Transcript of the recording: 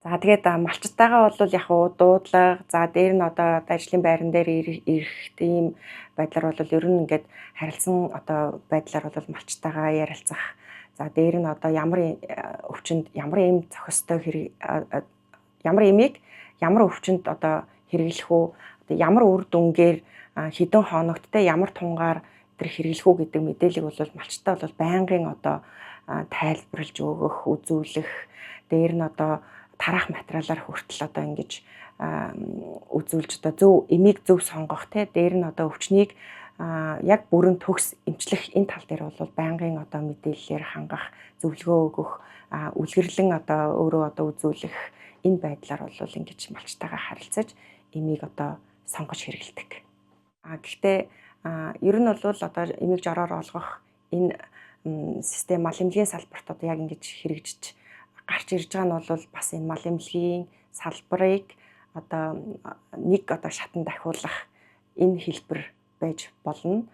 За тэгээд малчтайгаа бол яг уу дуудлага за дээр нь одоо ажлын байран дээр ирэх тийм байдлаар бол ер нь ингээд харилцан одоо байдлаар бол малчтайгаа ярилцах. За дээр нь одоо ямар өвчнөд ямар эм зохистой ямар эмийг ямар өвчнөд одоо хэрэглэх үү, ямар үр дүнгээр хэдэн хоногт те ямар тунгаар тэр хэрэглэх үү гэдэг мэдээллийг бол малчтай бол байнгын одоо тайлбарлаж өгөх, үзүүлэх, дээр нь одоо тараах материалаар хүртэл одоо ингэж үзүүлж одоо зөв эмийг зөв сонгох те дээр нь одоо өвчнийг яг бүрэн төгс эмчлэх энэ тал дээр бол байнгын одоо мэдээллээр хангах, зөвлөгөө өгөх, үлгэрлэн одоо өөрөө одоо үзүүлэх энэ байдлаар бол ингэж малчтайгаа харилцаж эмийг одоо сонгож хэрэглэдэг. Гэхдээ ер нь бол одоо эмийг жороор олгох энэ систем мал эмнэлгийн салбарт одоо яг ингэж хэрэгжиж гарч ирж байгаа нь бол бас энэ мал эмнэлгийн салбарыг одоо нэг одоо шатанд дахиулах энэ хэлбэр байж болно.